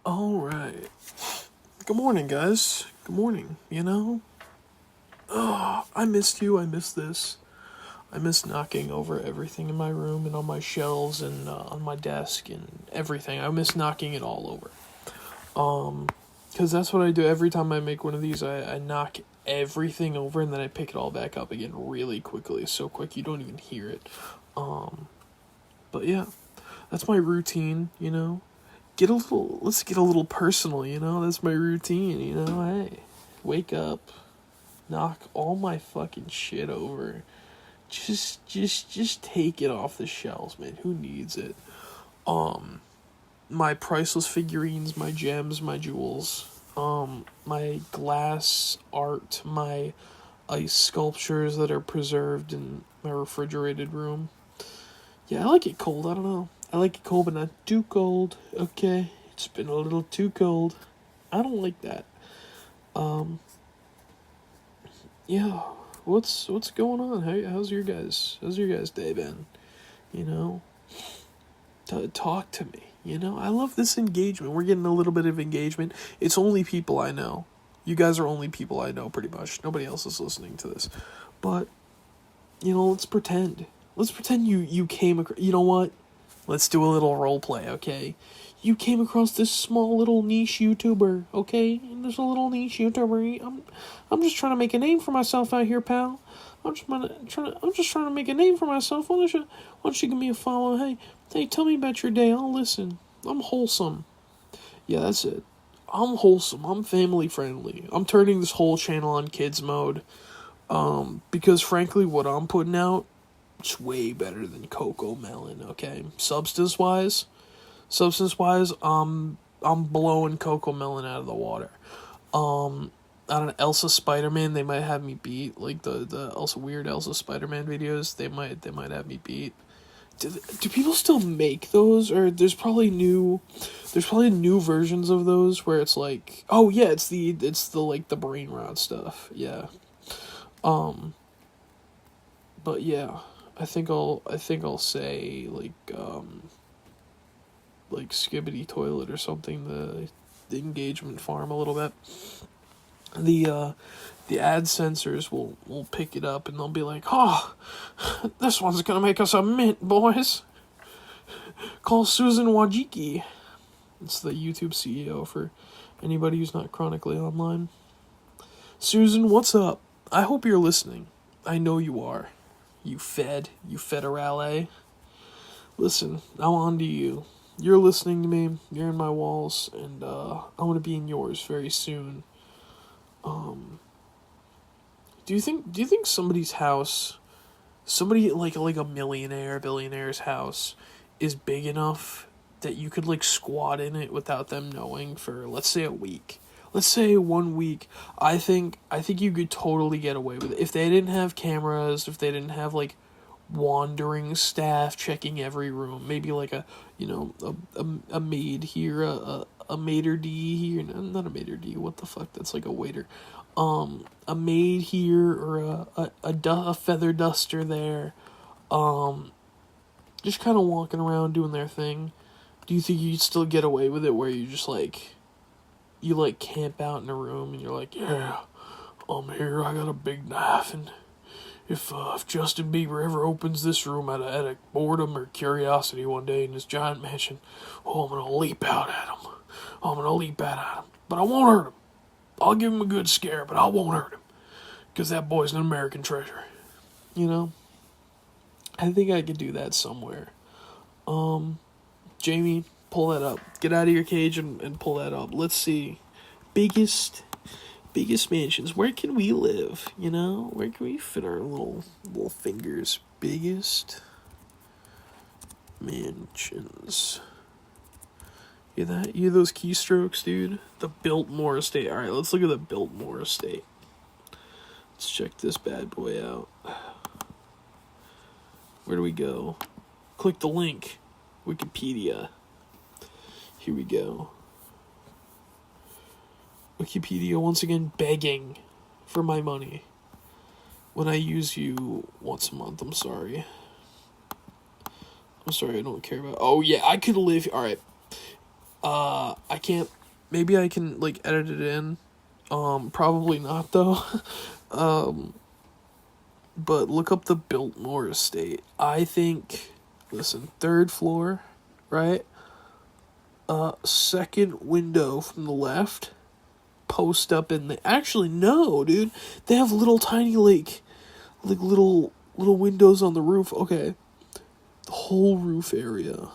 All right. Good morning, guys. Good morning. I missed you. I missed this. I miss knocking over everything in my room and on my shelves and on my desk and everything. I miss knocking it all over. Because that's what I do every time I make one of these. I knock everything over and then I pick it all back up again really quickly. So quick you don't even hear it. But yeah, that's my routine, Let's get a little personal, That's my routine, Hey, wake up, knock all my fucking shit over. Just take it off the shelves, man. Who needs it? My priceless figurines, my gems, my jewels, my glass art, my ice sculptures that are preserved in my refrigerated room. Yeah, I like it cold. I don't know. I like it cold, but not too cold. Okay, it's been a little too cold. I don't like that. Yeah. What's going on? How's your guys' day been? Talk to me. I love this engagement. We're getting a little bit of engagement. It's only people I know. You guys are only people I know, pretty much. Nobody else is listening to this. But, let's pretend. Let's pretend you came across... You know what? Let's do a little role play, okay? You came across this small little niche YouTuber, okay? And there's a little niche YouTuber. I'm just trying to make a name for myself out here, pal. I'm just trying to make a name for myself. Why don't you give me a follow? Hey, tell me about your day. I'll listen. I'm wholesome. Yeah, that's it. I'm wholesome. I'm family friendly. I'm turning this whole channel on kids mode. Because frankly, what I'm putting out, it's way better than Coco Melon, okay? Substance wise, I'm blowing Coco Melon out of the water. I don't know, Elsa Spider-Man, they might have me beat. Like the weird Elsa Spider-Man videos, they might have me beat. Do people still make those? Or there's probably new versions of those where it's like, oh yeah, it's the like the brain rot stuff. Yeah. But yeah, I think I'll say like Skibbity Toilet or something, the engagement farm a little bit. The ad censors will pick it up and they'll be like, oh, this one's gonna make us a mint, boys. Call Susan Wojcicki. It's the YouTube CEO for anybody who's not chronically online. Susan, what's up? I hope you're listening. I know you are. You federale. Listen, I'm on to you. You're listening to me. You're in my walls, and I want to be in yours very soon. Do you think somebody's house, somebody like a billionaire's house, is big enough that you could like squat in it without them knowing for, let's say, a week? Let's say 1 week. I think you could totally get away with it if they didn't have cameras, if they didn't have like wandering staff checking every room. Maybe like a maid here, a maitre d' here. Not a maitre d'. What the fuck? That's like a waiter. A maid here, or a feather duster there. Just kind of walking around doing their thing. Do you think you'd still get away with it where you just like, you like camp out in a room and you're like, yeah, I'm here, I got a big knife, and if Justin Bieber ever opens this room out of boredom or curiosity one day in his giant mansion, I'm gonna leap out at him. But I won't hurt him. I'll give him a good scare, but I won't hurt him. Because that boy's an American treasure. I think I could do that somewhere. Jamie, pull that up. Get out of your cage and pull that up. Let's see. Biggest mansions. Where can we live? Where can we fit our little fingers? Biggest mansions. You hear that? You hear those keystrokes, dude? The Biltmore Estate. Alright, let's look at the Biltmore Estate. Let's check this bad boy out. Where do we go? Click the link. Wikipedia. Here we go. Wikipedia, once again, begging for my money. When I use you once a month, I'm sorry. I don't care about... Oh, yeah, I could live... Alright. I can't Maybe I can, like, edit it in. Probably not, though. But look up the Biltmore Estate. I think, listen, 3rd floor, right? Second window from the left. Post up in the... Actually, no, dude. They have little tiny, like little windows on the roof. Okay. The whole roof area.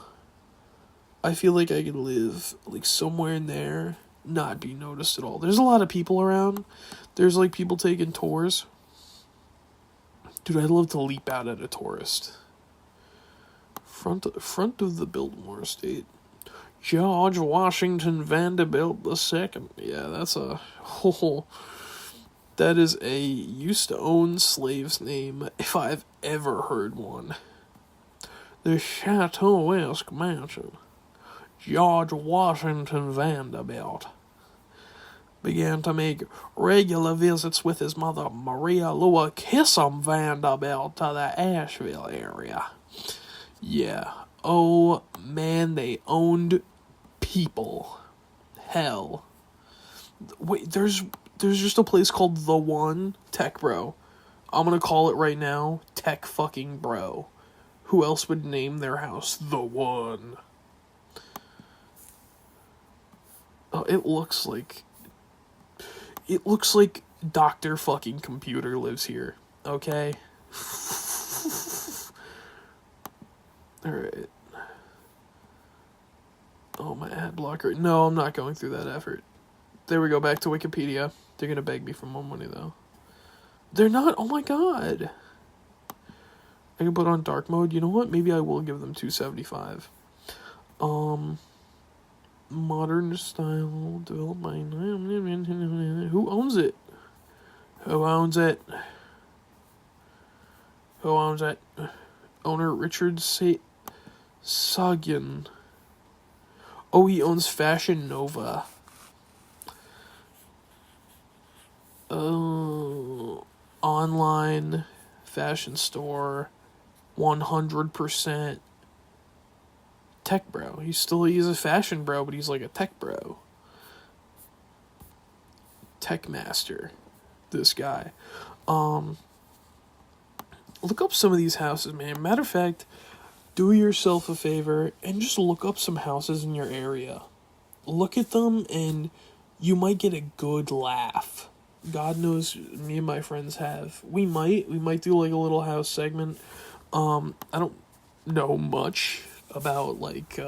I feel like I could live, like, somewhere in there, not be noticed at all. There's a lot of people around. There's, like, people taking tours. Dude, I'd love to leap out at a tourist. Front of the Biltmore Estate. George Washington Vanderbilt II. Yeah, that's a whole... That is a used-to-own slave's name, if I've ever heard one. The Chateauesque Mansion. George Washington Vanderbilt began to make regular visits with his mother, Maria Lua Kissam Vanderbilt, to the Asheville area. Yeah. Oh, man, they owned people. Hell. Wait, there's just a place called The One, Tech Bro. I'm gonna call it right now, Tech fucking Bro. Who else would name their house The One? Oh, it looks like Dr. fucking Computer lives here. Okay? Alright. Oh, my ad blocker. No, I'm not going through that effort. There we go, back to Wikipedia. They're gonna beg me for more money, though. They're not? Oh my god. I can put on dark mode. You know what? Maybe I will give them $275. Modern style developed by... Who owns it? Who owns it? Who owns it? Owner Richard Sagan. Oh, he owns Fashion Nova. Online fashion store. 100% tech bro. He's a fashion bro, but he's like a tech bro. Tech master. This guy. Look up some of these houses, man. Matter of fact, do yourself a favor and just look up some houses in your area. Look at them and you might get a good laugh. God knows me and my friends have. We might do like a little house segment. I don't know much about like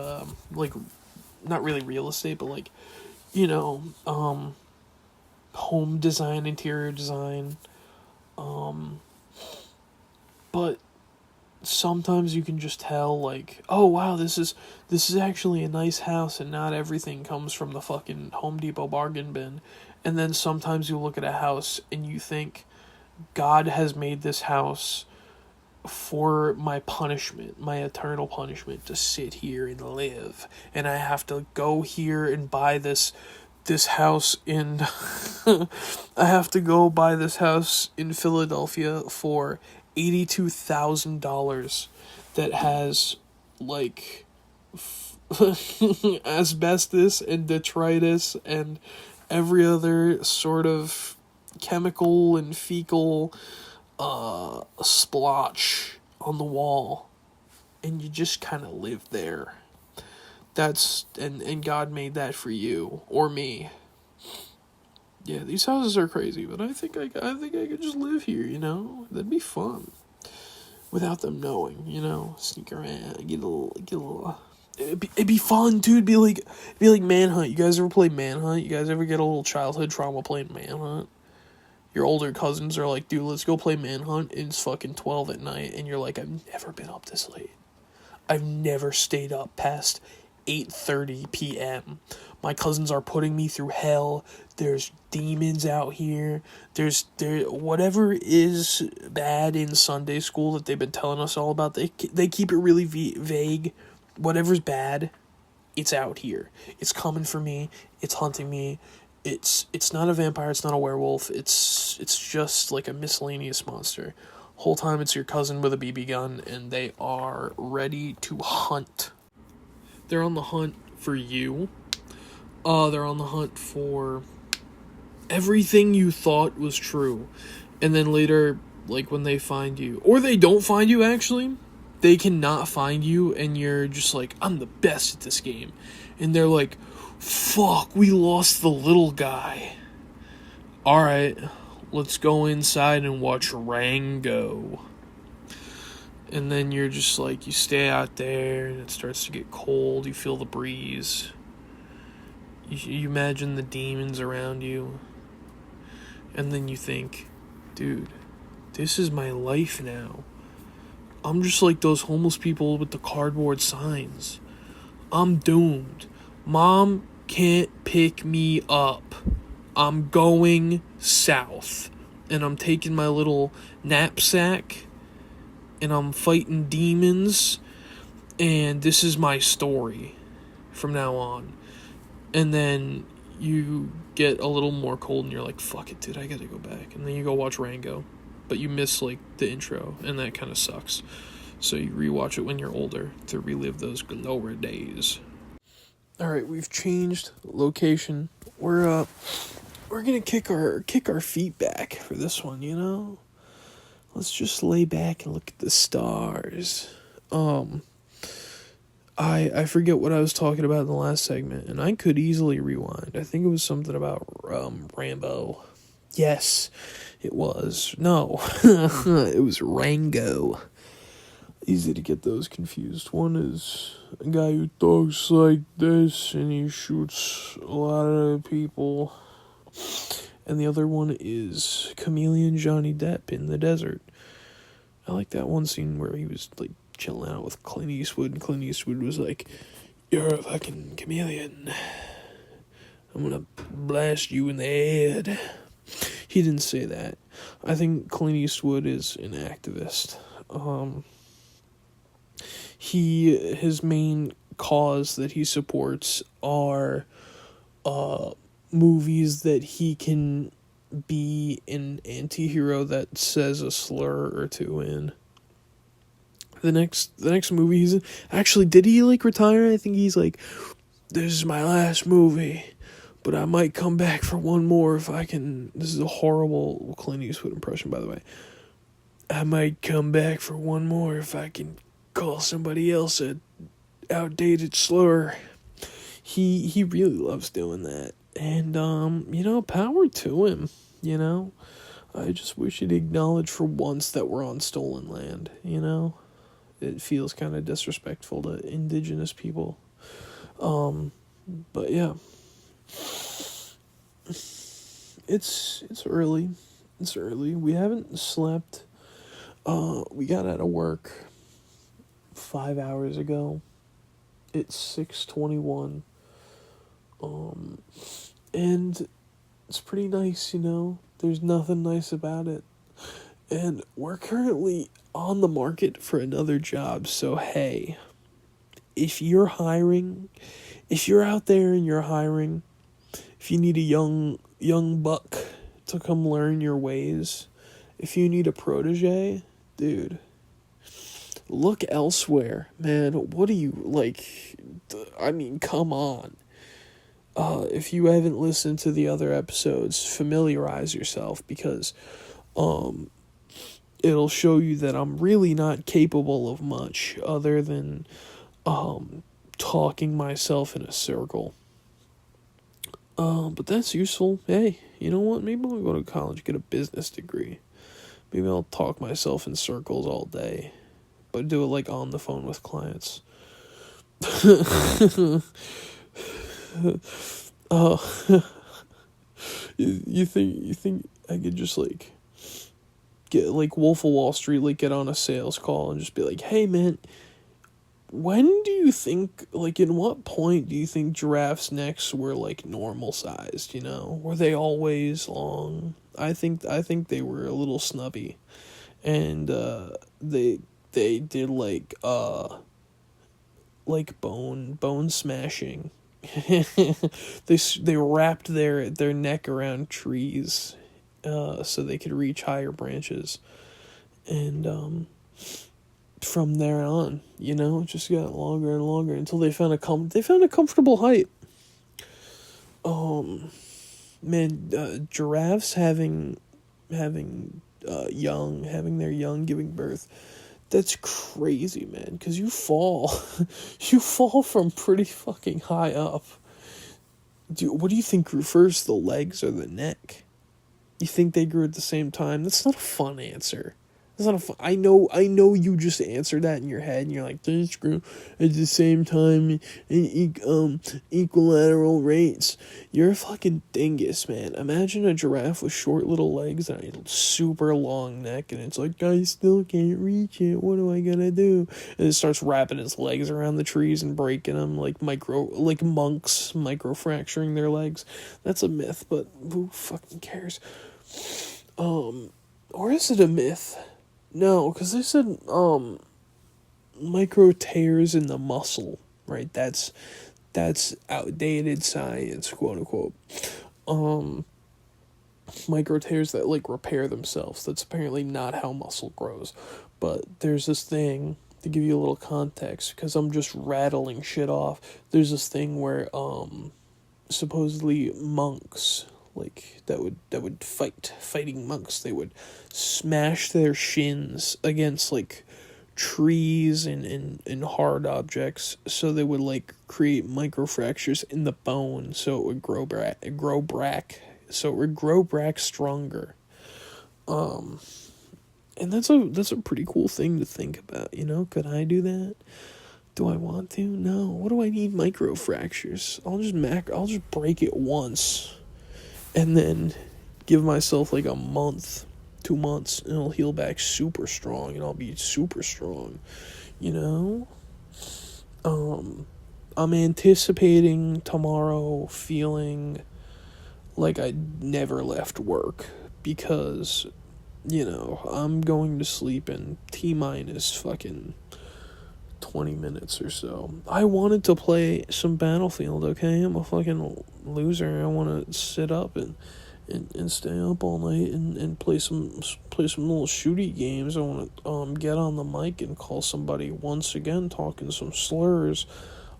not really real estate, but like, you know, home design, interior design. But sometimes you can just tell, like, oh wow, this is actually a nice house, and not everything comes from the fucking Home Depot bargain bin. And then sometimes you look at a house and you think, God has made this house for my punishment, my eternal punishment, to sit here and live, and I have to go here and buy this house in I have to go buy this house in Philadelphia for $82,000 that has like asbestos and detritus and every other sort of chemical and fecal splotch on the wall, and you just kind of live there. That's and God made that for you or me. Yeah, these houses are crazy, but I think I could just live here, you know? That'd be fun. Without them knowing, you know? Sneak around, get a little it'd be fun, dude. It'd be like Manhunt. You guys ever play Manhunt? You guys ever get a little childhood trauma playing Manhunt? Your older cousins are like, dude, let's go play Manhunt. And it's fucking 12 at night. And you're like, I've never been up this late. I've never stayed up past 8:30 p.m. My cousins are putting me through hell. There's demons out here. There's whatever is bad in Sunday school that they've been telling us all about. They keep it really vague. Whatever's bad, it's out here. It's coming for me. It's hunting me. It's not a vampire, it's not a werewolf, it's just like a miscellaneous monster. Whole time it's your cousin with a BB gun, and they are ready to hunt. They're on the hunt for you. they're on the hunt for everything you thought was true. And then later, like, when they find you, or they don't find you, actually, they cannot find you, and you're just like, I'm the best at this game. And they're like, fuck, we lost the little guy. Alright, let's go inside and watch Rango. And then you're just like, you stay out there, and it starts to get cold, you feel the breeze. You imagine the demons around you. And then you think, dude, this is my life now. I'm just like those homeless people with the cardboard signs. I'm doomed. Mom can't pick me up. I'm going south. And I'm taking my little knapsack. And I'm fighting demons. And this is my story from now on. And then you get a little more cold and you're like, fuck it, dude, I gotta go back. And then you go watch Rango. But you miss, like, the intro, and that kind of sucks. So you rewatch it when you're older to relive those glory days. Alright, we've changed location. We're gonna kick our feet back for this one, you know? Let's just lay back and look at the stars. I forget what I was talking about in the last segment, and I could easily rewind. I think it was something about Rambo. Yes, it was. No, it was Rango. Easy to get those confused. One is a guy who talks like this, and he shoots a lot of people. And the other one is Chameleon Johnny Depp in the desert. I like that one scene where he was, like, chilling out with Clint Eastwood, and Clint Eastwood was like, you're a fucking chameleon. I'm gonna blast you in the head. He didn't say that. I think Clint Eastwood is an activist. His main cause that he supports are movies that he can be an anti-hero that says a slur or two in. The next movie he's in, actually, did he, like, retire? I think he's like, this is my last movie, but I might come back for one more if I can. This is a horrible Clint Eastwood impression, by the way. I might come back for one more if I can call somebody else a outdated slur. He really loves doing that. And, power to him, you know? I just wish he'd acknowledge for once that we're on stolen land, you know? It feels kind of disrespectful to indigenous people. But yeah. It's early. It's early. We haven't slept. We got out of work 5 hours ago. It's 6:21. And it's pretty nice, you know? There's nothing nice about it. And we're currently on the market for another job, so hey, if you're hiring, if you're out there and you're hiring, if you need a young buck to come learn your ways, if you need a protege, dude, look elsewhere, man. What do you, like, I mean, come on. If you haven't listened to the other episodes, familiarize yourself, because it'll show you that I'm really not capable of much other than talking myself in a circle. But that's useful. Hey, you know what? Maybe I'll go to college, get a business degree. Maybe I'll talk myself in circles all day, but do it, like, on the phone with clients. You think I could just, like, get, like, Wolf of Wall Street, like, get on a sales call and just be like, hey, man, when do you think, like, in what point do you think giraffes' necks were, like, normal sized, you know? Were they always long? I think they were a little snubby. And they did, like bone smashing. They wrapped their neck around trees so they could reach higher branches. And from there on, you know, it just got longer and longer until they found a comfortable height. man, giraffes having having their young giving birth, that's crazy, man, because you fall you fall from pretty fucking high up. What do you think grew first, the legs or the neck? You think they grew at the same time? That's not a fun answer. That's not a fun... I know you just answered that in your head, and you're like, they grew at the same time in equilateral rates. You're a fucking dingus, man. Imagine a giraffe with short little legs and a super long neck, and it's like, I still can't reach it. What do I gotta do? And it starts wrapping its legs around the trees and breaking them like monks micro fracturing their legs. That's a myth, but who fucking cares? Or is it a myth? No, because they said, micro tears in the muscle, right? That's outdated science, quote unquote. Micro tears that, like, repair themselves. That's apparently not how muscle grows. But there's this thing, to give you a little context, because I'm just rattling shit off, there's this thing where, supposedly monks, like, that would fighting monks, they would smash their shins against, like, trees and hard objects, so they would, like, create microfractures in the bone, so it would grow back stronger. And that's a pretty cool thing to think about, you know? Could I do that? Do I want to? No. What do I need microfractures? I'll just break it once, and then give myself like a month, 2 months, and it'll heal back super strong, and I'll be super strong, you know? I'm anticipating tomorrow feeling like I never left work, because, you know, I'm going to sleep in T-minus fucking 20 minutes or so. I wanted to play some Battlefield, okay? I'm a fucking loser. I want to sit up and stay up all night and play some little shooty games. I want to get on the mic and call somebody once again talking some slurs,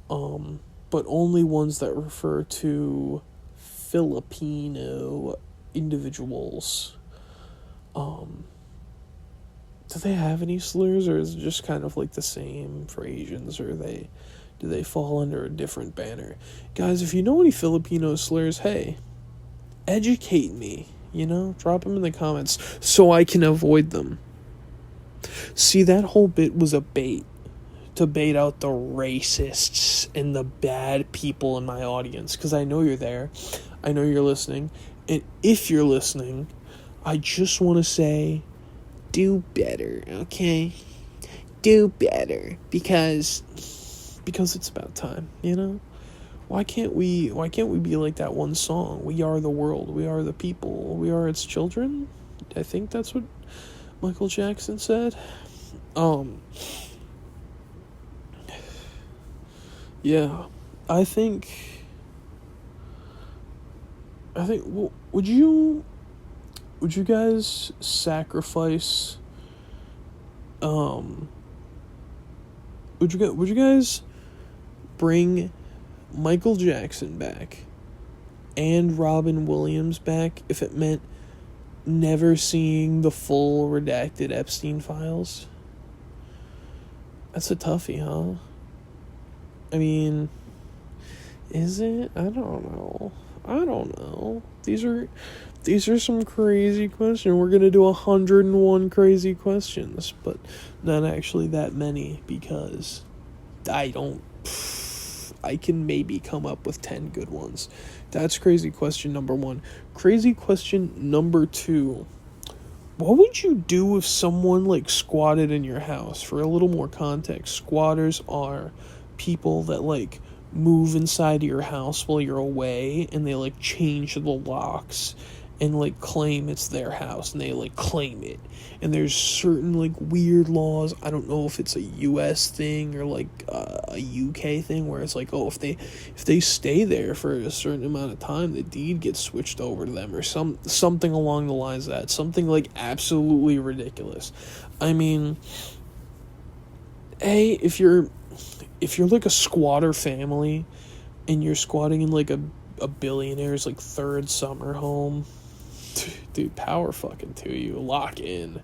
but only ones that refer to Filipino individuals. Do they have any slurs, or is it just kind of like the same for Asians, or do they fall under a different banner? Guys, if you know any Filipino slurs, hey, educate me, you know? Drop them in the comments so I can avoid them. See, that whole bit was a bait to bait out the racists and the bad people in my audience, because I know you're there. I know you're listening. And if you're listening, I just want to say, do better, okay? Do better, because it's about time, you know? Why can't we be like that one song? We are the world, we are the people, we are its children? I think that's what Michael Jackson said. Yeah, I think, well, would you guys sacrifice, would you guys bring Michael Jackson back and Robin Williams back if it meant never seeing the full redacted Epstein files? That's a toughie, huh? I mean, is it? I don't know. These are some crazy questions. We're gonna do 101 crazy questions, but not actually that many, because I can maybe come up with 10 good ones. That's crazy question number 1. Crazy question number 2. What would you do if someone, like, squatted in your house? For a little more context, squatters are people that, like, move inside your house while you're away, and they, like, change the locks and, like, claim it's their house, and they, like, claim it. And there's certain, like, weird laws. I don't know if it's a US thing or, like, a UK thing, where it's like, oh, if they stay there for a certain amount of time, the deed gets switched over to them, or something along the lines of that. Something, like, absolutely ridiculous. I mean, if you're like a squatter family, and you're squatting in, like, a a billionaire's like third summer home. Dude, power fucking to you. Lock in,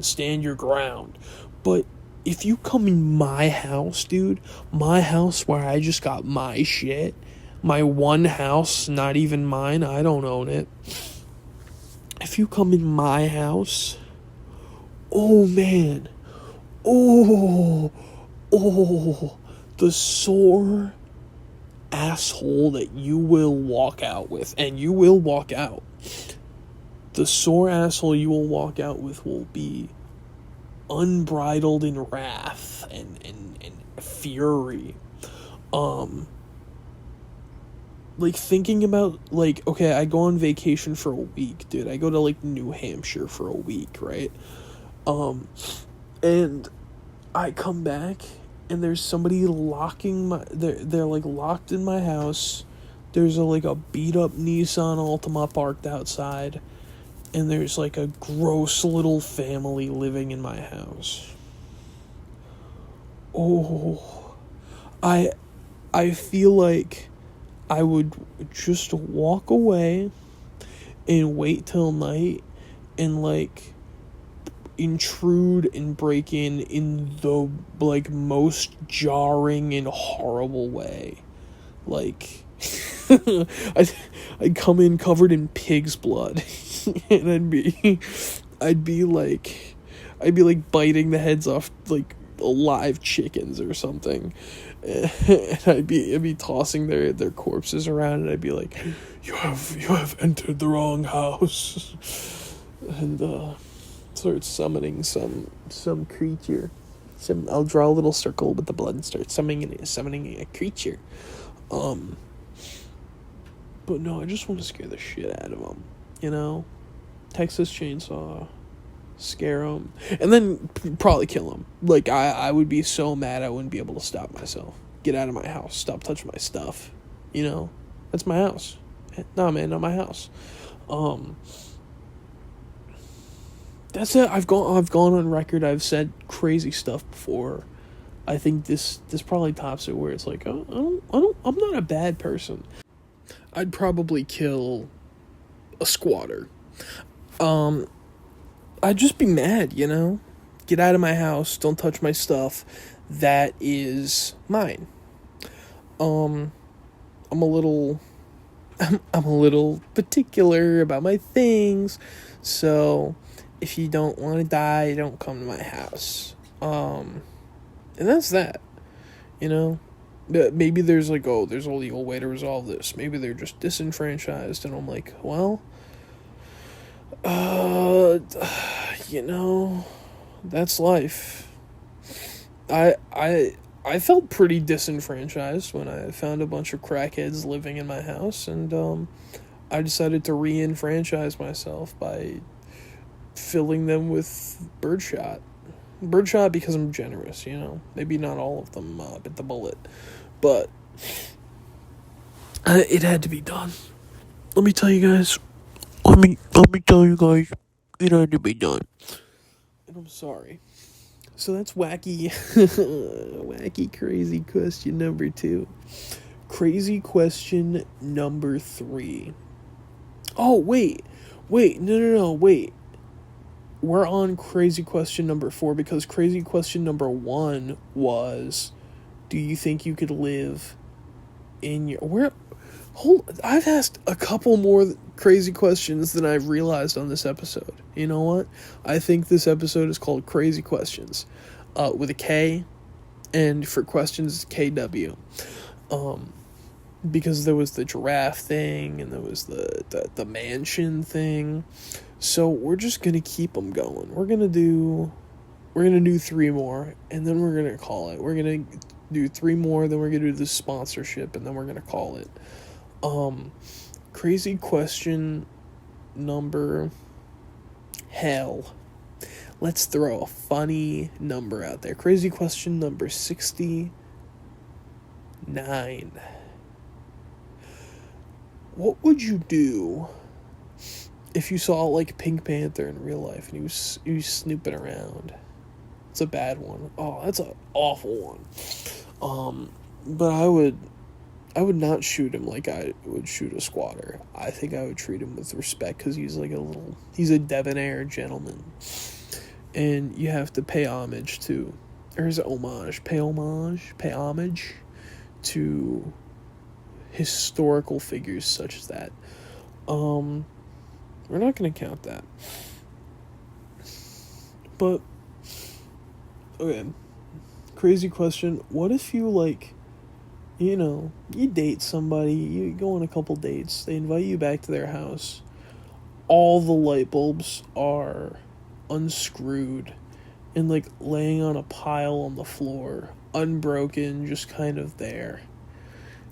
stand your ground. But if you come in my house, dude, my house where I just got my shit, my one house, not even mine, I don't own it. If you come in my house, oh man, oh, the sore asshole that you will walk out with, and you will walk out. The sore asshole you will walk out with will be unbridled in wrath and fury. Like, thinking about, like, okay, I go on vacation for a week, dude. I go to, like, New Hampshire for a week, right? And I come back, and there's somebody they're like, locked in my house. There's, a beat-up Nissan Altima parked outside, and there's, like, a gross little family living in my house. Oh, I feel like I would just walk away and wait till night and, like, intrude and break in the, like, most jarring and horrible way. Like, I'd come in covered in pig's blood, and I'd be like biting the heads off, like, live chickens or something. And I'd be tossing their corpses around, and I'd be like, you have entered the wrong house, and start summoning some creature. I'll draw a little circle with the blood and start summoning a creature. But no, I just want to scare the shit out of them, you know? Texas Chainsaw, scare them, and then probably kill them. Like, I would be so mad I wouldn't be able to stop myself. Get out of my house. Stop touching my stuff. You know? That's my house. Nah, man, not my house. That's it. I've gone on record. I've said crazy stuff before. I think this probably tops it, where it's like, I'm not a bad person. I'd probably kill a squatter. I'd just be mad, you know? Get out of my house, don't touch my stuff. That is mine. I'm a little particular about my things, so if you don't want to die, don't come to my house. And that's that, you know? Maybe there's like, there's a legal way to resolve this. Maybe they're just disenfranchised, and I'm like, well, you know, that's life. I felt pretty disenfranchised when I found a bunch of crackheads living in my house, and I decided to re-enfranchise myself by filling them with birdshot. Birdshot because I'm generous, you know. Maybe not all of them bit the bullet, but it had to be done. Let me tell you guys. Let me tell you guys. It had to be done. And I'm sorry. So that's wacky, crazy question number 2. Crazy question number 3. Oh, wait, no, wait. We're on crazy question number 4, because crazy question number 1 was, do you think you could live in your... I've asked a couple more crazy questions than I've realized on this episode. You know what? I think this episode is called Crazy Questions, with a K, and for questions, KW. Because there was the giraffe thing, and there was the mansion thing. So we're just gonna keep them going. We're gonna do 3 more, and then we're gonna call it. We're gonna do 3 more, then we're gonna do the sponsorship, and then we're gonna call it. Crazy question number... Hell. Let's throw a funny number out there. Crazy question number 69. What would you do if you saw, like, Pink Panther in real life and he was snooping around? It's a bad one. Oh, that's an awful one. But I would not shoot him like I would shoot a squatter. I think I would treat him with respect because he's like he's a debonair gentleman. And you have to pay homage to, or is it homage? Pay homage to historical figures such as that. We're not going to count that. But, okay, crazy question. What if you, like, you date somebody, you go on a couple dates, they invite you back to their house, all the light bulbs are unscrewed and, like, laying on a pile on the floor, unbroken, just kind of there.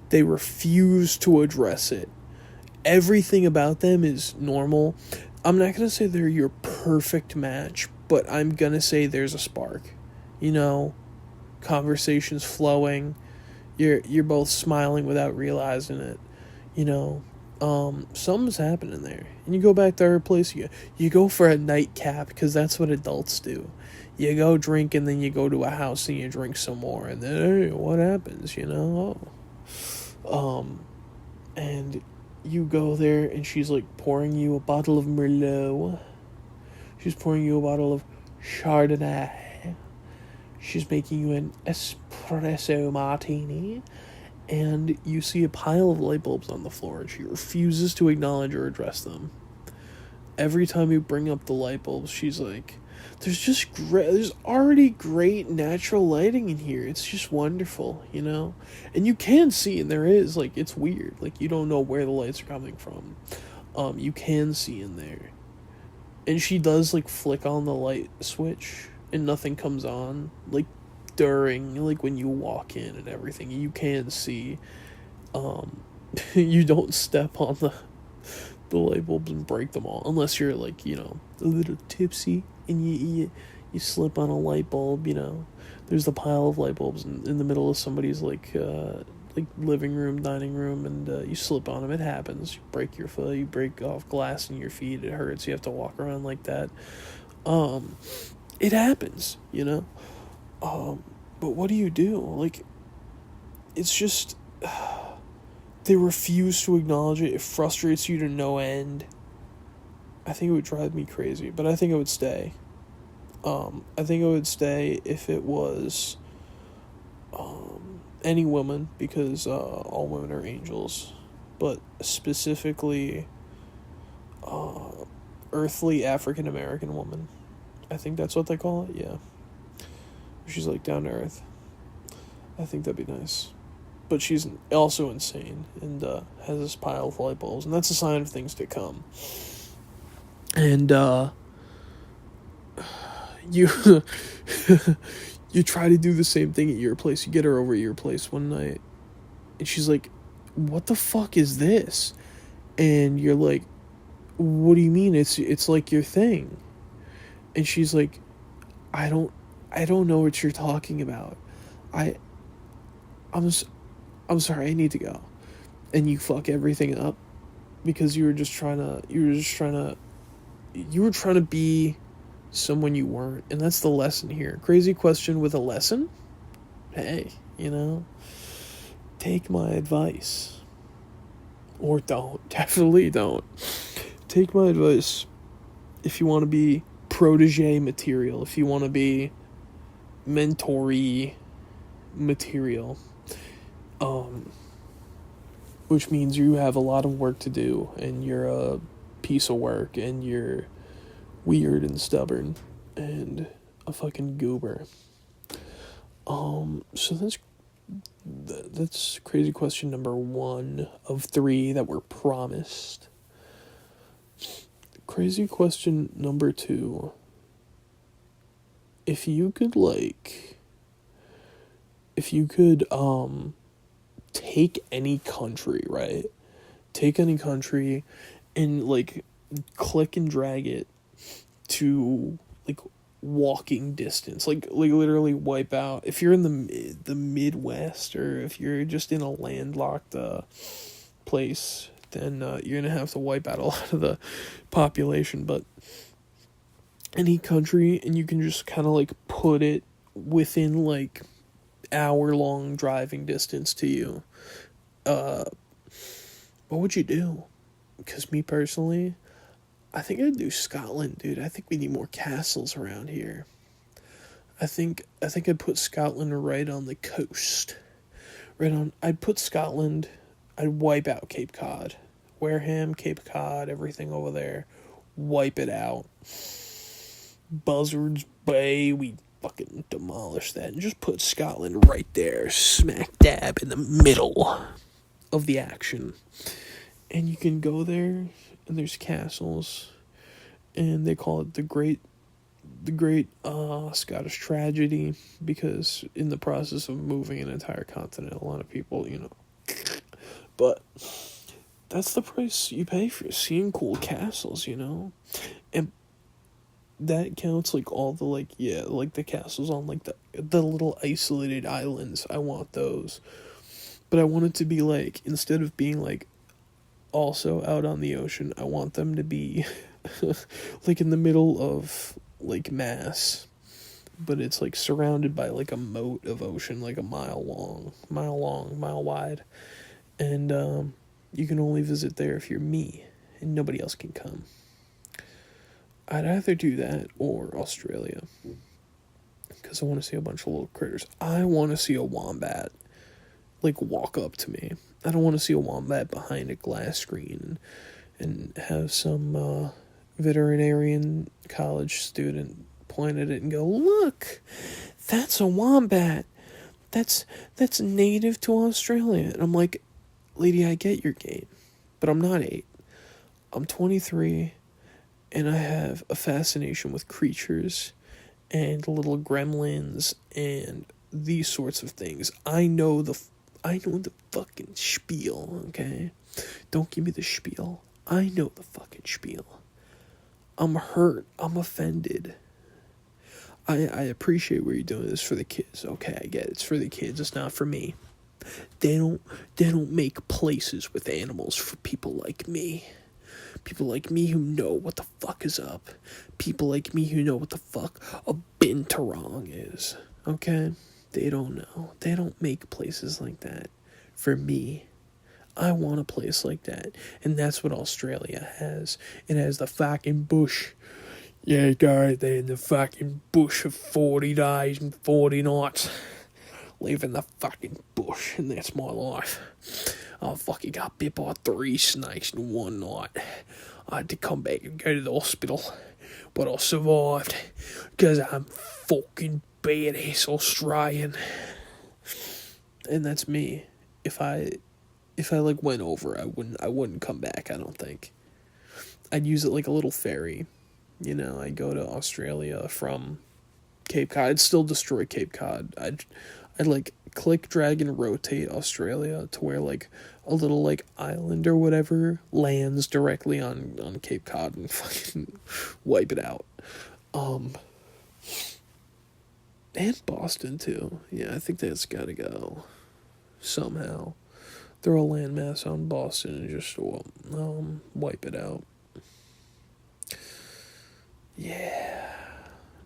They refuse to address it. Everything about them is normal. I'm not going to say they're your perfect match, but I'm going to say there's a spark. Conversations flowing. You're both smiling without realizing it. Something's happening there. And you go back to her place. You go for a nightcap because that's what adults do. You go drink and then you go to a house and you drink some more. And then, hey, what happens, and you go there and she's like pouring you a bottle of Merlot. She's pouring you a bottle of Chardonnay. She's making you an espresso martini. And you see a pile of light bulbs on the floor and she refuses to acknowledge or address them. Every time you bring up the light bulbs, she's like, there's already great natural lighting in here. It's just wonderful, And you can see, and there is, like, it's weird. Like, you don't know where the lights are coming from. You can see in there. And she does, like, flick on the light switch, and nothing comes on. Like, during, like, when you walk in and everything, you can see. You don't step on the light bulbs and break them all. Unless you're, like, a little tipsy. And you slip on a light bulb, There's the pile of light bulbs in the middle of somebody's, like living room, dining room, and you slip on them. It happens. You break your foot, you break off glass in your feet, it hurts, you have to walk around like that. It happens, But what do you do? Like, it's just, they refuse to acknowledge it. It frustrates you to no end. I think it would drive me crazy, but I think I would stay. I think I would stay if it was any woman, because all women are angels, but specifically earthly African American woman. I think that's what they call it, yeah. She's like down to earth. I think that'd be nice. But she's also insane and has this pile of light bulbs, and that's a sign of things to come. And you you try to do the same thing at your place. You get her over at your place one night, and she's like, "What the fuck is this?" And you're like, "What do you mean? It's like your thing." And she's like, I don't know what you're talking about. I'm sorry, I need to go." And you fuck everything up because you were trying to be someone you weren't. And that's the lesson here. Crazy question with a lesson? Hey, take my advice. Or don't. Definitely don't. Take my advice if you want to be protege material, if you want to be mentoree material. Which means you have a lot of work to do, and you're a piece of work, and you're weird and stubborn, and a fucking goober. So that's crazy question number 1 of 3 that were promised. Crazy question number 2. If you could take any country, right? Take any country and, like, click and drag it to, like, walking distance. Like literally wipe out. If you're in the Midwest, or if you're just in a landlocked place, then you're going to have to wipe out a lot of the population. But any country, and you can just kind of, like, put it within, like, hour-long driving distance to you. What would you do? Because me personally, I think I'd do Scotland, dude. I think we need more castles around here. I think I'd put Scotland right on the coast. I'd put Scotland, I'd wipe out Cape Cod. Wareham, Cape Cod, everything over there. Wipe it out. Buzzards Bay, we fucking demolish that and just put Scotland right there, smack dab in the middle of the action. And you can go there, and there's castles, and they call it the Great Scottish Tragedy, because in the process of moving an entire continent, a lot of people, but that's the price you pay for seeing cool castles, and that counts, like, all the, like, the castles on, like, the little isolated islands. I want those, but I want it to be, like, instead of being, like, also out on the ocean, I want them to be like in the middle of like Mass, but it's like surrounded by like a moat of ocean, like a mile long, mile wide, and you can only visit there if you're me, and nobody else can come. I'd either do that or Australia, because I want to see a bunch of little critters. I want to see a wombat like walk up to me. I don't want to see a wombat behind a glass screen and have some veterinarian college student point at it and go, "Look, that's a wombat. That's native to Australia." And I'm like, "Lady, I get your game, but I'm not 8. I'm 23, and I have a fascination with creatures and little gremlins and these sorts of things. I know the fucking spiel, okay? Don't give me the spiel. I know the fucking spiel. I'm hurt. I'm offended. I appreciate where you're doing this for the kids. Okay, I get it. It's for the kids. It's not for me. They don't make places with animals for people like me. People like me who know what the fuck is up. People like me who know what the fuck a binturong is. Okay? They don't know. They don't make places like that for me. I want a place like that. And that's what Australia has. It has the fucking bush. Yeah, go right there in the fucking bush for 40 days and 40 nights. Live in the fucking bush, and that's my life. I fucking got bit by 3 snakes in one night. I had to come back and go to the hospital, but I survived because I'm fucking badass Australian. And that's me. If I like went over, I wouldn't come back, I don't think. I'd use it like a little ferry. I'd go to Australia from Cape Cod. I'd still destroy Cape Cod. I'd like click, drag, and rotate Australia to where like a little like island or whatever lands directly on Cape Cod and fucking wipe it out. And Boston too. Yeah, I think that's gotta go. Somehow. Throw a landmass on Boston and just wipe it out. Yeah.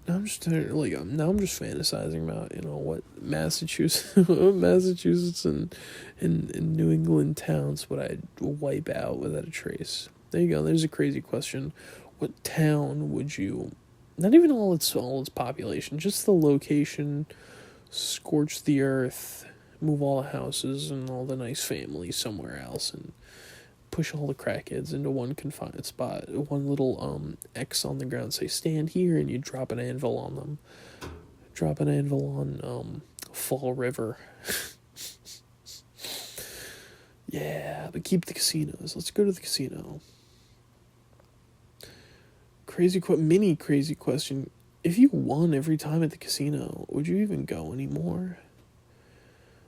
Now I'm just fantasizing about what Massachusetts and New England towns would I wipe out without a trace. There you go. There's a crazy question. What town would you? Not even all its population, just the location. Scorch the earth, move all the houses and all the nice families somewhere else, and push all the crackheads into one confined spot, one little X on the ground, say stand here, and you drop an anvil on them. Drop an anvil on Fall River. Yeah, but keep the casinos. Let's go to the casino. Mini crazy question. If you won every time at the casino, would you even go anymore?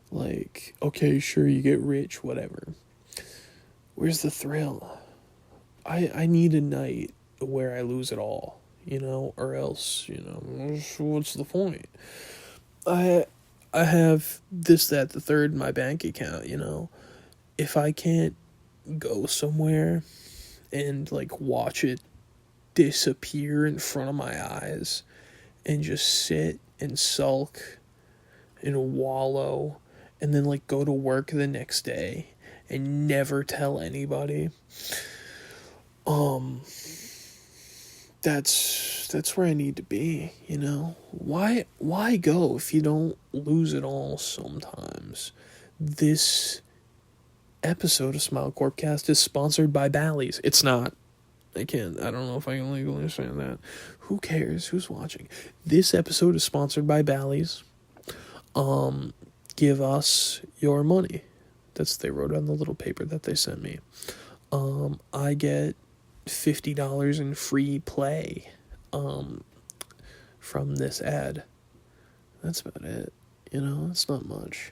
Like, okay, sure, you get rich, whatever. Where's the thrill? I need a night where I lose it all, or else, what's the point? I have this, that, the third in my bank account, If I can't go somewhere and, like, watch it disappear in front of my eyes and just sit and sulk and wallow and then, like, go to work the next day and never tell anybody. That's where I need to be, you know? Why go if you don't lose it all sometimes? This episode of Smilecorpcast is sponsored by Bally's. It's not. I don't know if I can legally say that. Who cares? Who's watching? This episode is sponsored by Bally's. Give us your money. They wrote on the little paper that they sent me. I get $50 in free play from this ad. That's about it. You know, it's not much.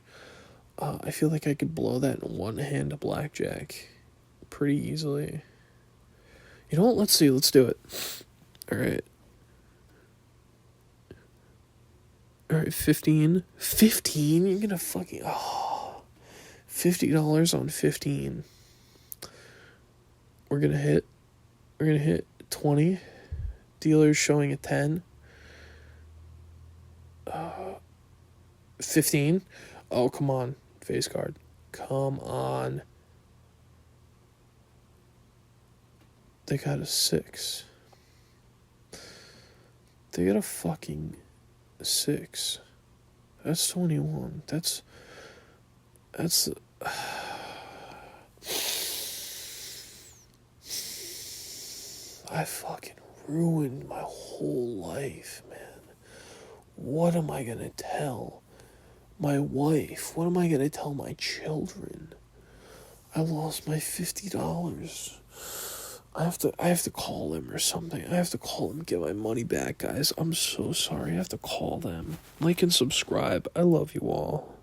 I feel like I could blow that in one hand of blackjack pretty easily. You know what? Let's see. Let's do it. All right. 15. 15? You're gonna fucking... Oh. $50 on 15. We're gonna hit 20. Dealers showing a 10. 15. Oh, come on. Face card. Come on. They got a 6. They got a fucking 6. That's 21. That's I fucking ruined my whole life, man. What am I gonna tell my wife? What am I gonna tell my children? I lost my $50. I have to call them or something. I have to call them, get my money back, guys. I'm so sorry. I have to call them. Like and subscribe. I love you all.